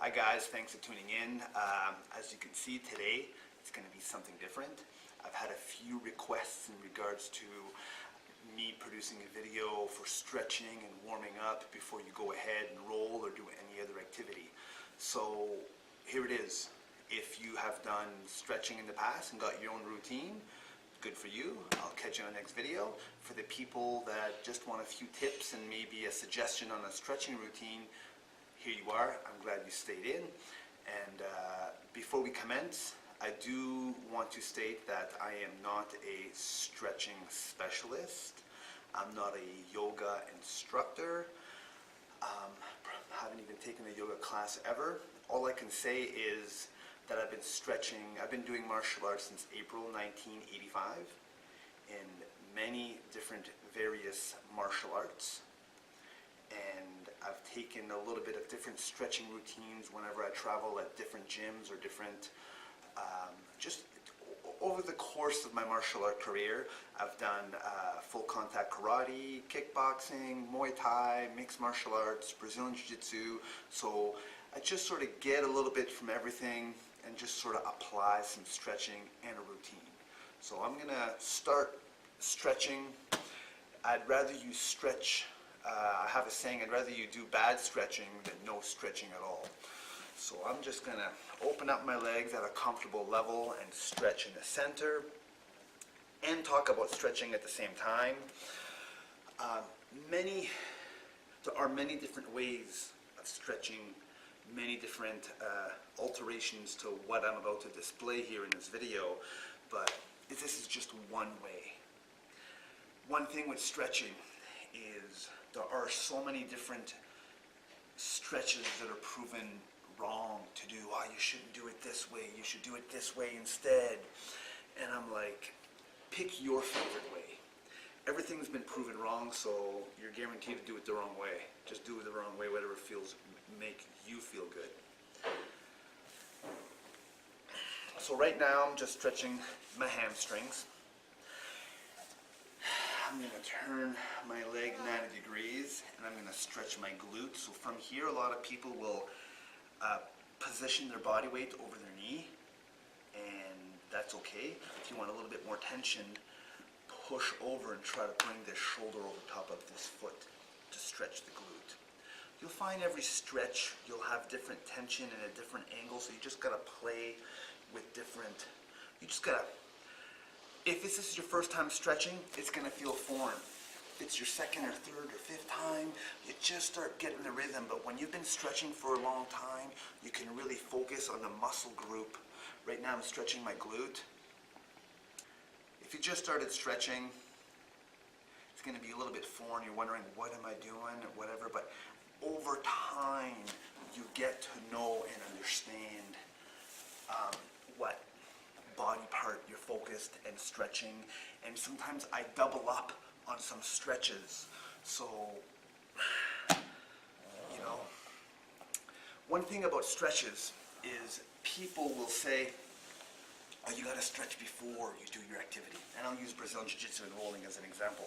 Hi guys, thanks for tuning in. As you can see today, it's going to be something different. I've had a few requests in regards to me producing a video for stretching and warming up before you go ahead and roll or do any other activity. So here it is. If you have done stretching in the past and got your own routine, good for you. I'll catch you on the next video. For the people that just want a few tips and maybe a suggestion on a stretching routine, here you are. I'm glad you stayed in. And before we commence, I do want to state that I am not a stretching specialist. I'm not a yoga instructor. Haven't even taken a yoga class ever. All I can say is that I've been stretching. I've been doing martial arts since April 1985 in many different various martial arts. And I've taken a little bit of different stretching routines whenever I travel at different gyms or different, just over the course of my martial art career, I've done full contact karate, kickboxing, Muay Thai, mixed martial arts, Brazilian Jiu-Jitsu. So I just sort of get a little bit from everything and just sort of apply some stretching and a routine. So I'm gonna start stretching. I'd rather you stretch. I have a saying, I'd rather you do bad stretching than no stretching at all. So I'm just going to open up my legs at a comfortable level and stretch in the center and talk about stretching at the same time. There are many different ways of stretching, many different alterations to what I'm about to display here in this video, but this is just one way. One thing with stretching is there are so many different stretches that are proven wrong to do. Oh, you shouldn't do it this way. You should do it this way instead. And I'm like, pick your favorite way. Everything's been proven wrong, so you're guaranteed to do it the wrong way. Just do it the wrong way, whatever make you feel good. So right now I'm just stretching my hamstrings. I'm going to turn my leg 90 degrees and I'm going to stretch my glutes. So from here, a lot of people will position their body weight over their knee, and that's okay. If you want a little bit more tension, push over and try to bring this shoulder over top of this foot to stretch the glute. You'll find every stretch you'll have different tension and a different angle, so you just got to play with different, if this is your first time stretching, it's going to feel foreign. If it's your second or third or fifth time, you just start getting the rhythm. But when you've been stretching for a long time, you can really focus on the muscle group. Right now I'm stretching my glute. If you just started stretching, it's going to be a little bit foreign. You're wondering, what am I doing, or whatever. But over time, you get to know and understand what body part you're focused and stretching, and sometimes I double up on some stretches. So, one thing about stretches is people will say, oh, you gotta stretch before you do your activity. And I'll use Brazilian Jiu-Jitsu and rolling as an example.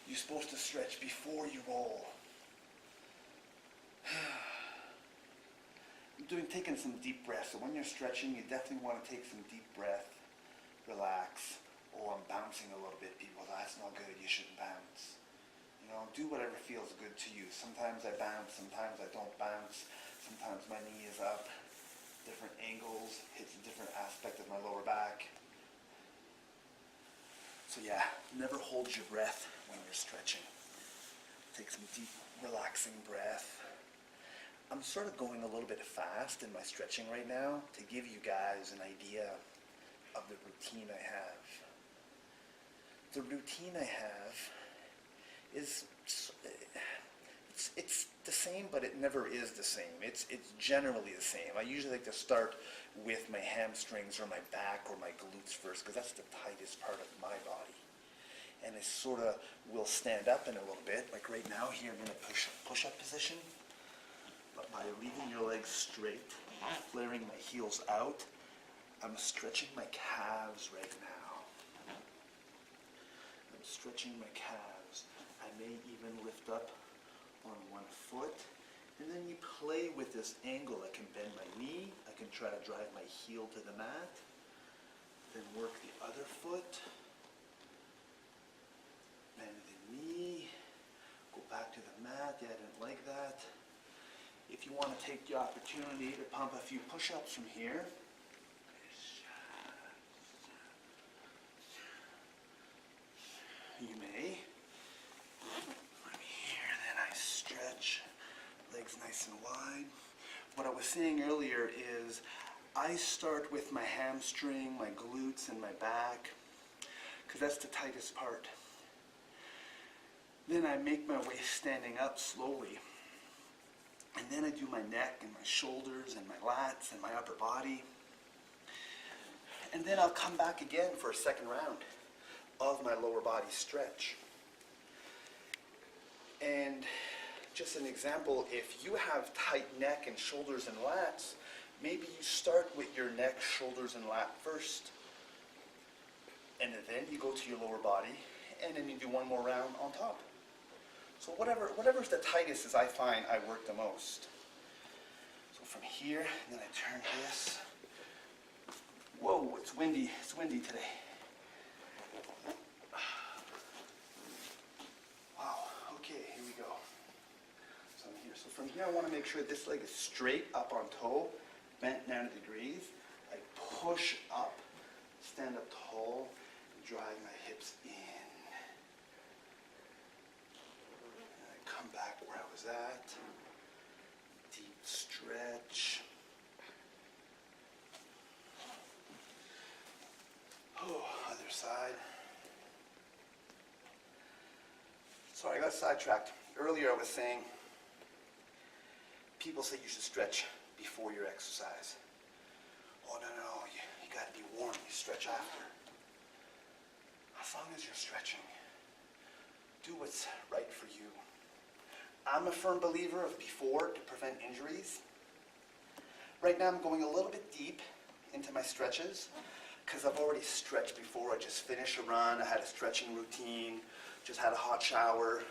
You're supposed to stretch before you roll. Taking some deep breaths. So when you're stretching, you definitely want to take some deep breath, relax. Oh, I'm bouncing a little bit. People, that's not good. You shouldn't bounce. Do whatever feels good to you. Sometimes I bounce. Sometimes I don't bounce. Sometimes my knee is up. Different angles. Hits a different aspect of my lower back. So yeah, never hold your breath when you're stretching. Take some deep, relaxing breath. I'm sort of going a little bit fast in my stretching right now to give you guys an idea of the routine I have. The routine I have is, it's the same, but it never is the same. It's generally the same. I usually like to start with my hamstrings or my back or my glutes first, because that's the tightest part of my body. And it sort of will stand up in a little bit. Like right now here, I'm in a push-up position. But by leaving your legs straight, flaring my heels out, I'm stretching my calves right now. I'm stretching my calves. I may even lift up on one foot And then you play with this angle. I can bend my knee, I can try to drive my heel to the mat, then work the other foot, bend the knee, go back to the mat. Yeah, I didn't like that. If you want to take the opportunity to pump a few push-ups from here, you may. I'm here, then I stretch, legs nice and wide. What I was saying earlier is I start with my hamstring, my glutes, and my back, because that's the tightest part. Then I make my way standing up slowly. And then I do my neck and my shoulders and my lats and my upper body. And then I'll come back again for a second round of my lower body stretch. And just an example, if you have tight neck and shoulders and lats, maybe you start with your neck, shoulders, and lat first. And then you go to your lower body, and then you do one more round on top. So whatever's the tightest is I find I work the most. So from here, and then I turn this. Whoa, it's windy. It's windy today. Wow, okay, here we go. So I'm here. So from here I want to make sure this leg is straight up on toe, bent 90 degrees. I push up, stand up tall, and drive my hips in. Come back where I was at. Deep stretch. Oh, other side. Sorry, I got sidetracked. Earlier I was saying, people say you should stretch before your exercise. Oh, no, you got to be warm. You stretch after. As long as you're stretching, do what's right for you. I'm a firm believer of before to prevent injuries. Right now I'm going a little bit deep into my stretches because I've already stretched before. I just finished a run, I had a stretching routine, just had a hot shower,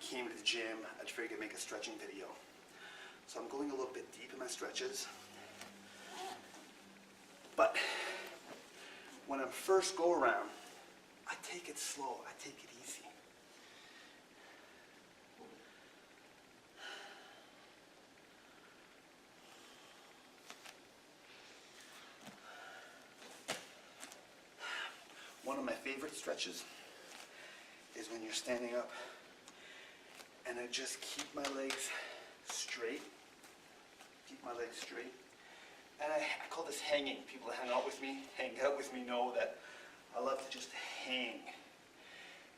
came to the gym. I just figured I'd make a stretching video. So I'm going a little bit deep in my stretches. But when I first go around, I take it slow, I take it easy. One of my favorite stretches is when you're standing up and I just keep my legs straight. Keep my legs straight. And I call this hanging. People that hang out with me know that I love to just hang.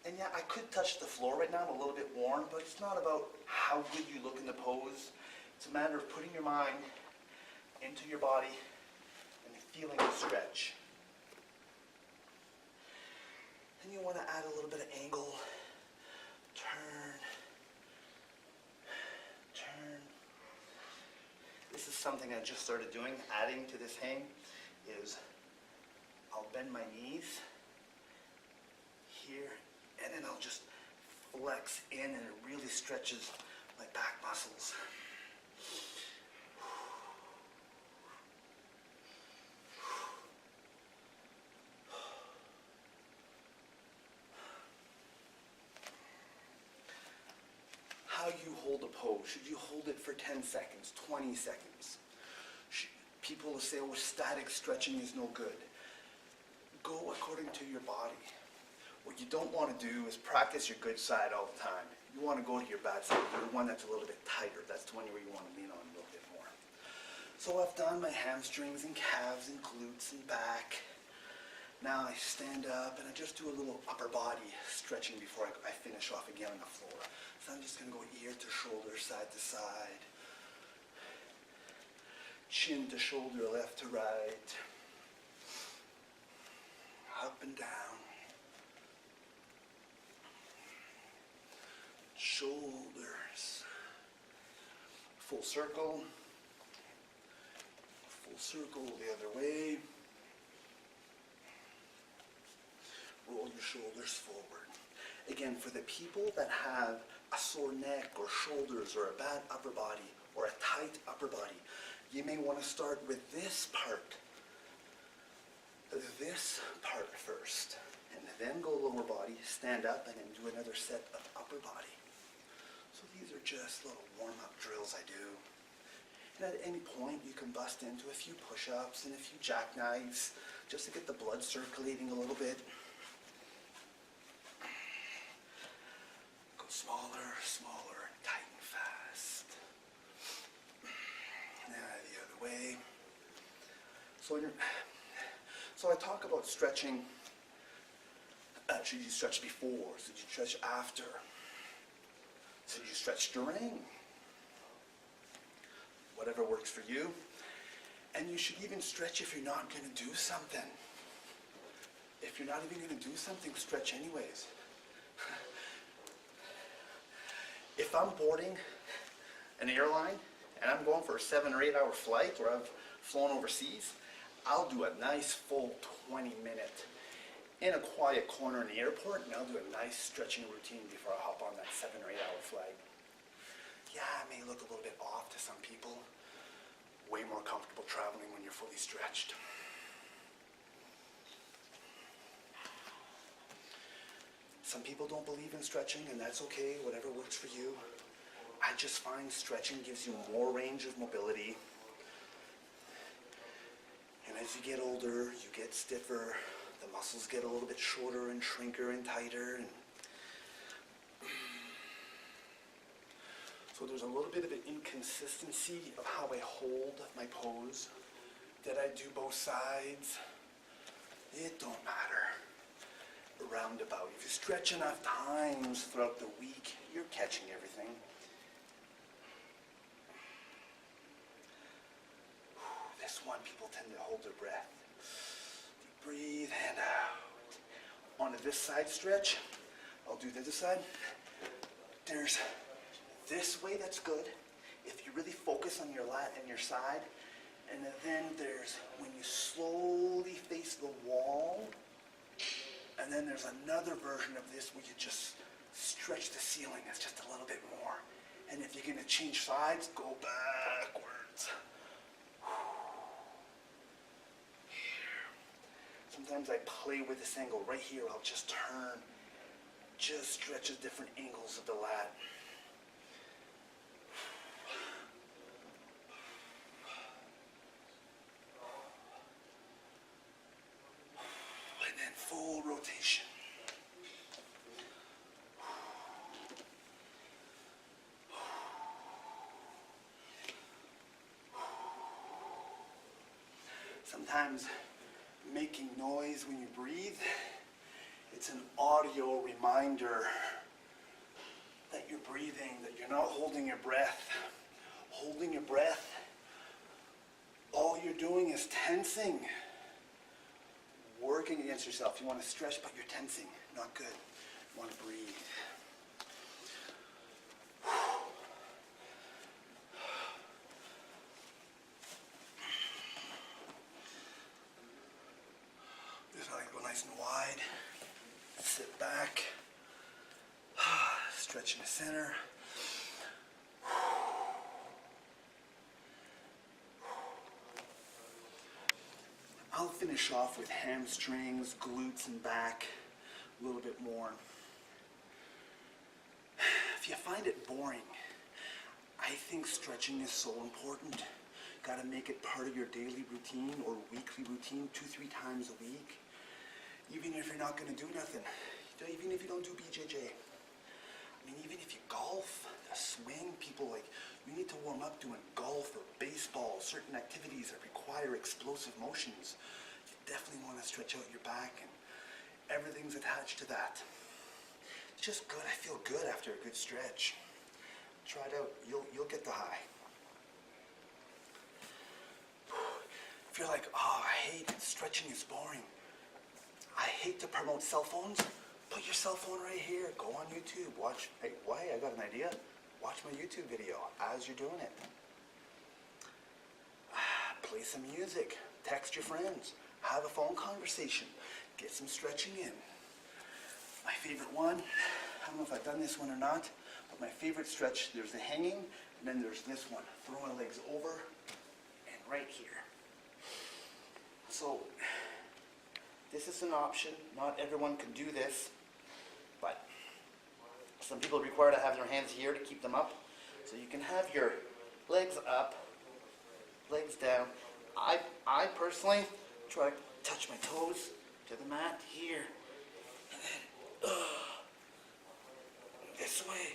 And yeah, I could touch the floor right now. I'm a little bit worn, but it's not about how good you look in the pose. It's a matter of putting your mind into your body and feeling the stretch. Then you want to add a little bit of angle. Turn. Turn. This is something I just started doing. Adding to this hang is I'll bend my knees here, and then I'll just flex in, and it really stretches my back muscles. How you hold a pose. Should you hold it for 10 seconds, 20 seconds? People will say, oh, static stretching is no good. Go according to your body. What you don't want to do is practice your good side all the time. You want to go to your bad side, the one that's a little bit tighter. That's the one where you want to lean on a little bit more. So I've done my hamstrings and calves and glutes and back. Now I stand up and I just do a little upper body stretching before I finish off again on the floor. So I'm just going to go ear to shoulder, side to side. Chin to shoulder, left to right. Up and down. Shoulders. Full circle. Full circle the other way. Roll your shoulders forward. Again, for the people that have a sore neck or shoulders or a bad upper body, or a tight upper body, you may want to start with this part first, and then go lower body, stand up, and then do another set of upper body. So these are just little warm-up drills I do. And at any point, you can bust into a few push-ups and a few jackknives just to get the blood circulating a little bit. Go smaller, smaller, and tighten fast. Now the other way. So I talk about stretching. Should you stretch before? Should you stretch after? Should you stretch during? Whatever works for you. And you should even stretch if you're not going to do something. If you're not even going to do something, stretch anyways. If I'm boarding an airline and I'm going for a 7 or 8 hour flight, or I've flown overseas, I'll do a nice full 20-minute in a quiet corner in the airport, and I'll do a nice stretching routine before I hop on that 7 or 8 hour flight. Yeah, it may look a little bit off to some people. Way more comfortable traveling when you're fully stretched. Some people don't believe in stretching, and that's okay, whatever works for you. I just find stretching gives you more range of mobility. And as you get older, you get stiffer, the muscles get a little bit shorter and shrinker and tighter. And so there's a little bit of an inconsistency of how I hold my pose. Did I do both sides? It don't matter. Roundabout. If you stretch enough times throughout the week, you're catching everything. This one, people tend to hold their breath. Deep breathe and out. Onto this side stretch. I'll do the other side. There's this way, that's good. If you really focus on your lat and your side. And then there's when you slowly face the wall. And then there's another version of this where you just stretch the ceiling. It's just a little bit more. And if you're going to change sides, go backwards. Sometimes I play with this angle right here. I'll just turn, just stretch the different angles of the lat. And then full rotation. Sometimes making noise when you breathe, it's an audio reminder that you're breathing, that you're not holding your breath. Holding your breath, all you're doing is tensing. Working against yourself. You want to stretch, but you're tensing. Not good. You want to breathe. This I go nice and wide. Sit back. Stretch in the center. I'll finish off with hamstrings, glutes, and back a little bit more. If you find it boring, I think stretching is so important. Got to make it part of your daily routine or weekly routine, 2-3 times a week. Even if you're not going to do nothing. Even if you don't do BJJ. I mean, even if you golf, the swing, people like, you need to warm up doing golf or baseball, certain activities that require explosive motions. You definitely want to stretch out your back, and everything's attached to that. It's just good. I feel good after a good stretch. Try it out. You'll get the high. If you're like, oh, I hate it, stretching is boring. I hate to promote cell phones. Put your cell phone right here. Go on YouTube. Watch. Hey, why? I got an idea. Watch my YouTube video as you're doing it. Play some music. Text your friends. Have a phone conversation. Get some stretching in. My favorite one, I don't know if I've done this one or not, but my favorite stretch, there's the hanging, and And then there's this one, throw my legs over and right here. So this is an option. Not everyone can do this, but some people require to have their hands here to keep them up. So you can have your legs up, legs down. I personally try to touch my toes to the mat here, and then this way.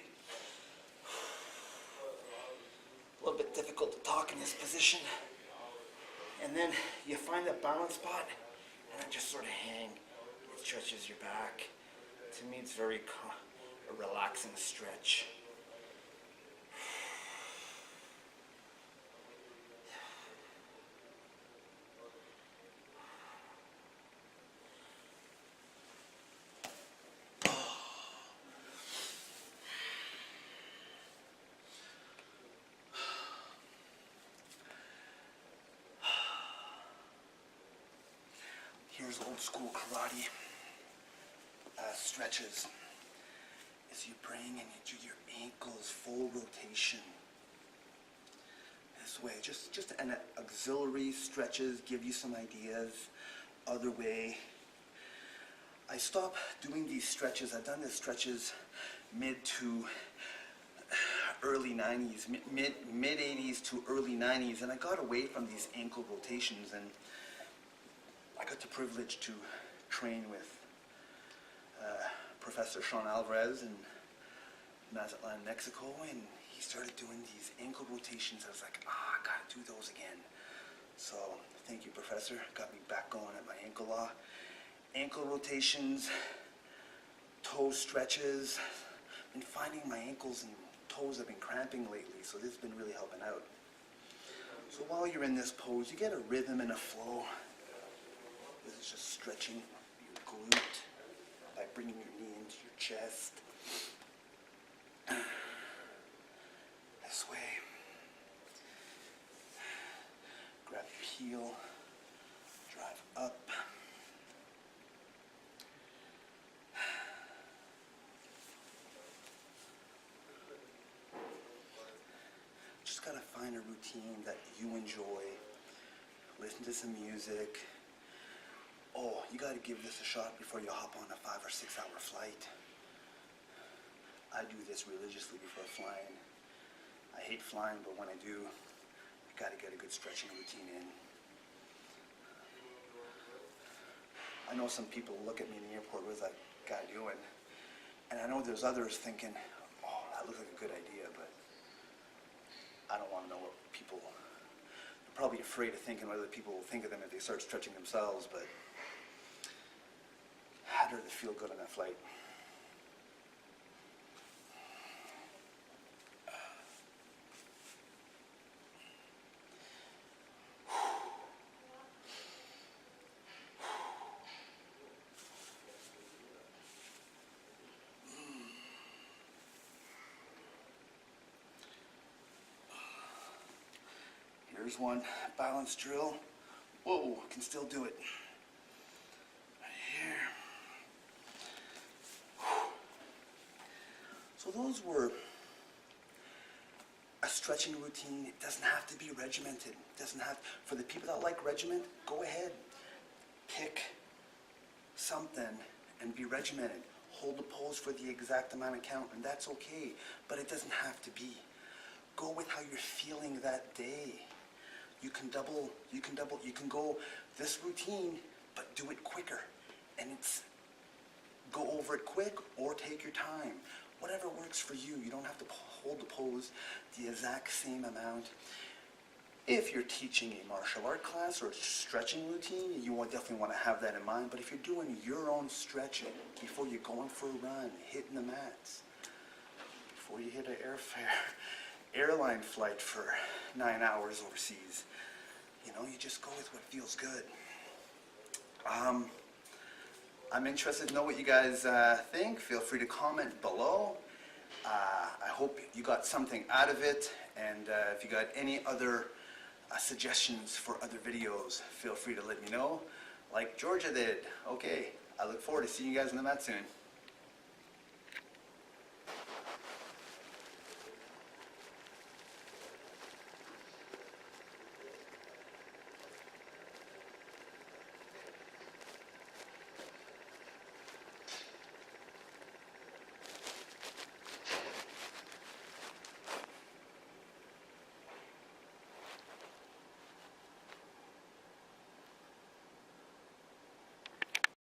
A little bit difficult to talk in this position. And then you find a balance spot and then just sort of hang. It stretches your back. To me, it's very a relaxing stretch. Here's old school karate stretches. As you bring and you do your ankles full rotation. This way, just an auxiliary stretches, give you some ideas. Other way. I stopped doing these stretches. I've done the stretches mid to early 90s, mid 80s to early 90s, and I got away from these ankle rotations, and I got the privilege to train with Professor Sean Alvarez in Mazatlan, Mexico, and he started doing these ankle rotations. I was like, I gotta do those again. So thank you, Professor. Got me back going at my ankle law. Ankle rotations, toe stretches. Been finding my ankles and toes have been cramping lately, so this has been really helping out. So while you're in this pose, you get a rhythm and a flow. This is just stretching your glute by bringing your knee into your chest. This way. Grab your heel, drive up. Just gotta find a routine that you enjoy. Listen to some music. Oh, you got to give this a shot before you hop on a 5 or 6 hour flight. I do this religiously before flying. I hate flying, but when I do, I got to get a good stretching routine in. I know some people look at me in the airport, what is that guy doing? And I know there's others thinking, oh, that looks like a good idea, but I don't want to know what people, they're probably afraid of thinking what other people will think of them if they start stretching themselves, but I'd rather feel good on that flight. Here's one balance drill. Whoa, can still do it. So those were a stretching routine. It doesn't have to be regimented. It doesn't have, for the people that like regiment, go ahead. Pick something and be regimented. Hold the pose for the exact amount of count, and that's okay, but it doesn't have to be. Go with how you're feeling that day. You can go this routine, but do it quicker. And it's, go over it quick or take your time. Whatever works for you. You don't have to hold the pose the exact same amount. If you're teaching a martial art class or a stretching routine, you definitely want to have that in mind. But if you're doing your own stretching before you're going for a run, hitting the mats, before you hit an airline flight for 9 hours overseas, you know, you just go with what feels good. I'm interested to know what you guys think. Feel free to comment below. I hope you got something out of it, and if you got any other suggestions for other videos, feel free to let me know, like Georgia did. Okay, I look forward to seeing you guys in the mat soon.